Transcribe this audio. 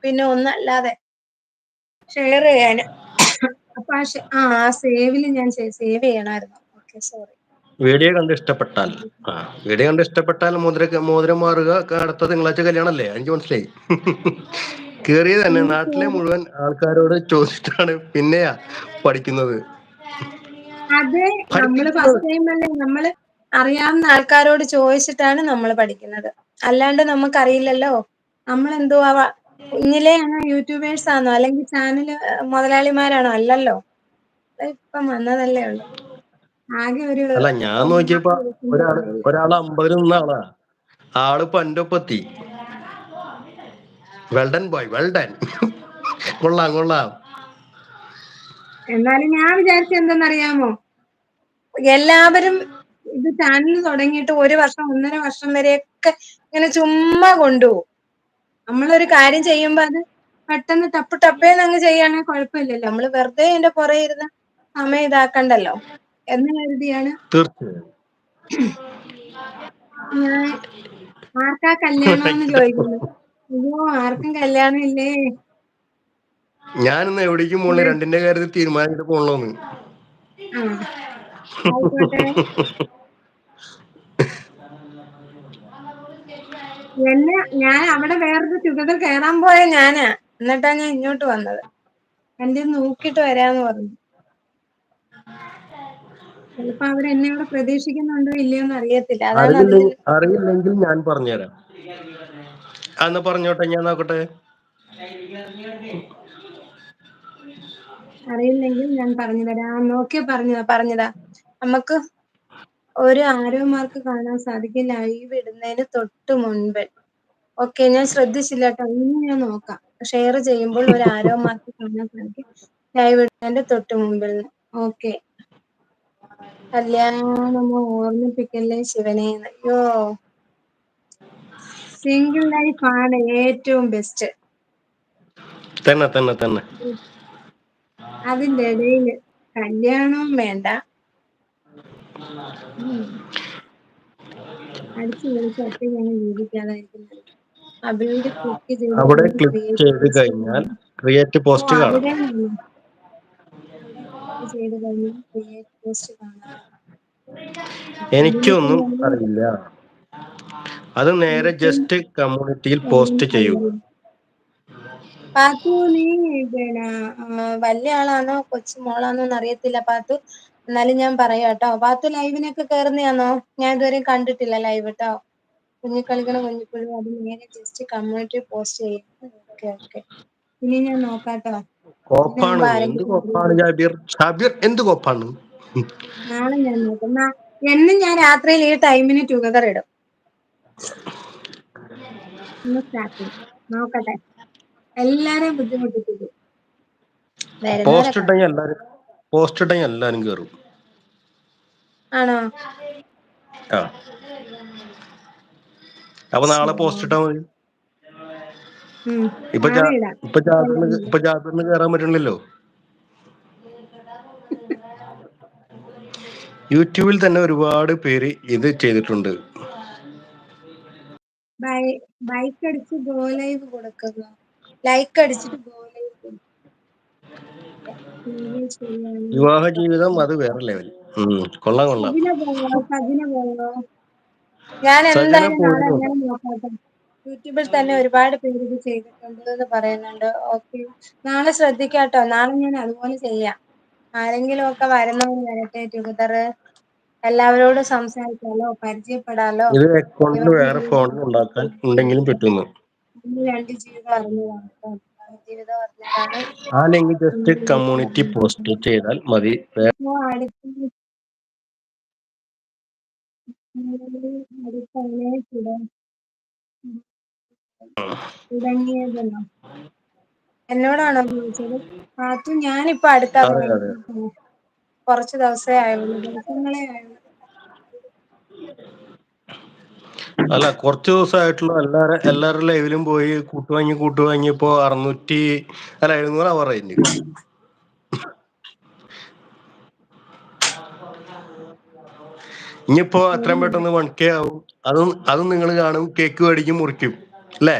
പിന്നെ ഒന്നല്ലാതെ ഷെയർ ചെയ്യാന്. അപ്പൊ ആ സേവില് ഞാൻ സേവ് ചെയ്യണമായിരുന്നു. Okay, sorry. വീഡിയോ കണ്ട് ഇഷ്ടപ്പെട്ടാൽ വീഡിയോ കണ്ട് ഇഷ്ടപ്പെട്ടാൽ മോതിരം മാറുക. അടുത്ത തിങ്കളാഴ്ച കല്യാണല്ലേ, എനിക്ക് മനസ്സിലായി. കേറിയത് തന്നെ നാട്ടിലെ മുഴുവൻ ആൾക്കാരോട് ചോദിച്ചിട്ടാണ് പിന്നെയാ പഠിക്കുന്നത്. അതെ, നമ്മള് പഠിപ്പിക്കുന്നത് ഫസ്റ്റ് ടൈം അല്ലേ, നമ്മള് അറിയാവുന്ന ആൾക്കാരോട് ചോദിച്ചിട്ടാണ് നമ്മൾ പഠിക്കുന്നത്. അല്ലാണ്ട് നമുക്കറിയില്ലല്ലോ. നമ്മളെന്തുവാ കുഞ്ഞിലേ യൂട്യൂബേഴ്സ് ആണോ അല്ലെങ്കിൽ ചാനല് മുതലാളിമാരാണോ? അല്ലല്ലോ, ഇപ്പം വന്നതല്ലേ ഉള്ളു. ആകെ ഒരു അല്ല, ഞാൻ നോക്കിയപ്പോ ഒരാള് 50 നിന്ന ആള് പൻ്റൊപ്പത്തി. Well done boy, well done. കൊള്ളാം കൊള്ളാം. എന്നാലും ഞാൻ വിചാരിച്ച എന്തെന്നറിയാമോ, എല്ലാവരും ഇത് ചാനൽ തുടങ്ങിയിട്ട് 1 വർഷം 1.5 വർഷം വരെയൊക്കെ ഇങ്ങനെ ചുമ്മാ കൊണ്ടുപോകും. നമ്മളൊരു കാര്യം ചെയ്യുമ്പോ അത് പെട്ടെന്ന് ടപ്പേന്നങ്ങ് ചെയ്യുകയാണെങ്കിൽ കുഴപ്പമില്ലല്ലോ. നമ്മള് വെറുതെ എന്റെ പുറകെ ഇരുന്ന് സമയം ഇതാക്കണ്ടല്ലോ എന്ന് കരുതിയാണ്. തീർച്ചയായും. ഞാൻ ആർക്കാ കല്യാണമെന്ന് ചോദിക്കുന്നു. അയ്യോ, ആർക്കും കല്യാണം ഇല്ലേ. ഞാനിന്ന് എവിടേക്കും പോണില്ല, രണ്ടിന്റെ കാര്യത്തിൽ തീരുമാനിച്ചിട്ട് പോണല്ലോന്ന്. ആ, ആയിക്കോട്ടെ. ഞാൻ അവിടെ വേറൊരു ചുകതൽ കയറാൻ പോയ ഞാനാ. എന്നിട്ടാ ഞാൻ ഇങ്ങോട്ട് വന്നത്. എന്റെ നോക്കിട്ട് വരാന്ന് പറഞ്ഞു. ചിലപ്പോ അവർ എന്നെ ഇവിടെ പ്രതീക്ഷിക്കുന്നുണ്ടോ ഇല്ലയോന്ന് അറിയത്തില്ല. അതാണ് അതിന്റെ അറിയില്ലെങ്കിൽ ഞാൻ പറഞ്ഞുതരാം. അന്ന് പറഞ്ഞോട്ടെ, ഞാൻ നോക്കട്ടെ. അറിയില്ലെങ്കിൽ ഞാൻ പറഞ്ഞു തരാം. നോക്കിയ പറഞ്ഞതാ. നമുക്ക് ഒരു ആരോ മാർക്ക് കാണാൻ സാധിക്കും ലൈവ് ഇടുന്നതിന് തൊട്ട് മുൻപ്. ഓക്കെ, ഞാൻ ശ്രദ്ധിച്ചില്ല കേട്ടോ. ഇനി ഞാൻ നോക്കാം. ഷെയർ ചെയ്യുമ്പോൾ ഒരു ആരോ മാർക്ക് കാണാൻ സാധിക്കും ലൈവ് ഇടുന്നതിന്റെ തൊട്ട് മുമ്പിൽ. ഓക്കെ, കല്യാണമോ ഓർമ്മിപ്പിക്കല്ലേ ശിവനെ. അയ്യോ, സിംഗിൾ ലൈഫ് ആണ് ഏറ്റവും ബെസ്റ്റ്. തന്നെ. അതിന്റെ ഇടയിൽ കല്യാണവും വേണ്ട, അടിച്ചു പൊളിച്ച് ഒറ്റയ്ക്കാണ് ജീവിക്കാതായിരിക്കുന്നത്. അവിടെ ക്ലിക്ക് ചെയ്ത് അവിടെ കഴിഞ്ഞ് ക്ലിക്ക് ക്രിയേറ്റ് ചെയ്ത് പോസ്റ്റ് കഴിഞ്ഞാൽ കാണാം. ക്രിയേറ്റ് ഓ, പോസ്റ്റ് കാണാം. അവിടെ ക്ലിക്ക് ചെയ്ത് കഴിഞ്ഞാൽ ക്രിയേറ്റ് പോസ്റ്റ് കാണാം. എനിക്കൊന്നും അറിയില്ല. അത് നേരെ ജസ്റ്റ് കമ്മ്യൂണിറ്റിയിൽ പോസ്റ്റ് ചെയ്യൂ. പാത്തു, നീ പിന്നെ വലിയ ആളാണോ കൊച്ചു മോളാണോന്ന് അറിയത്തില്ല പാത്തു. എന്നാലും ഞാൻ പറയാം കേട്ടോ. പാത്തു ലൈവിനൊക്കെ കയറുന്നയാണോ? ഞാൻ ഇതുവരെ കണ്ടിട്ടില്ല ലൈവ് കേട്ടോ. കുഞ്ഞിക്കളിക്കണ കുഞ്ഞിപ്പുഴു, അത് നേരെ ജസ്റ്റ് കമ്മ്യൂണിറ്റി പോസ്റ്റ് ചെയ്യും. ഓക്കെ. ഇനി ഞാൻ നോക്കാട്ടോ. കോപ്പാണ്. എന്ത് കോപ്പാണ് ഷാബിർ, എന്ത് കോപ്പാണ്? നാളെ ഞാൻ നോക്കാം. എന്നും ഞാൻ രാത്രിയിൽ ഈ ടൈമിന് ടുഗദർ ഇടും. സ്റ്റാർട്ട് നോക്കട്ടെ. എല്ലാരെയും ബുദ്ധിമുട്ടിപ്പിക്കും. പോസ്റ്റ് ഇട്ടെങ്കിൽ എല്ലാരും കേറും. ആണോ? ആ, അപ്പൊ നാളെ പോസ്റ്റ് ഇട്ടാ മതി. നാളെ ഇടാം. ഇപ്പൊ ജാബിറിന് കേറാൻ പറ്റണില്ലല്ലോ. യൂട്യൂബിൽ തന്നെ ഒരുപാട് പേര് ഇത് ചെയ്തിട്ടുണ്ട്. ബൈക്ക് അടിച്ച് ഗോ ലൈവ് കൊടുക്കുക. ലൈക്ക് അടിച്ചിട്ട് ഗോ ലൈവ് കൊടുക്കുക. വിവാഹ ജീവിതം അത് വേറെ ലെവൽ. കൊള്ളാം. സജിന പോയോ? ഞാൻ സജന എന്തായാലും നാളെ പോയിരുന്നു. അങ്ങനെ നോക്കാട്ടെ. യൂട്യൂബിൽ തന്നെ ഒരുപാട് പേര് ഇത് ചെയ്തിട്ടുണ്ട് എന്ന് പറയുന്നുണ്ട്. ഓക്കെ, നാളെ ശ്രദ്ധിക്കാട്ടോ. നാളെ ഞാൻ അതുപോലെ ചെയ്യാം. ആരെങ്കിലും ഒക്കെ വരുന്നവർ വരട്ടെ. ടുഗദർ എല്ലാവരോടും സംസാരിക്കാലോ, പരിചയപ്പെടാലോ. ഇത് അക്കൗണ്ടിൽ വേറെ ഫോണിൽ ഉണ്ടാക്കാൻ ഉണ്ടെങ്കിലും പറ്റുന്നു. 2 ജീവിതം അറിഞ്ഞതാണ് കേട്ടോ. ജീവിതം അറിഞ്ഞതാണ്. ആ ലിങ്ക് ജസ്റ്റ് കമ്മ്യൂണിറ്റി പോസ്റ്റ് ചെയ്താൽ മതി. തുടങ്ങിയതല്ലോ. എന്നോടാണോ ചോദിച്ചത്? പാത്തു, ഞാനിപ്പോ അടുത്താ അതെ. തുടങ്ങിയത്. കുറച്ച് ദിവസങ്ങളേ ആയുള്ളൂ. അല്ല, കുറച്ച് ദിവസമായിട്ടുള്ള എല്ലാവരുടെ ലൈവിലും പോയി കൂട്ടുവാങ്ങിയപ്പോ 700 അവർ റേഞ്ച്. ഇനിയിപ്പോ എത്രയും പെട്ടെന്ന് 1K ആവും. അതും നിങ്ങൾ കാണും, കേക്ക് മേടിക്കും, മുറിക്കും അല്ലേ?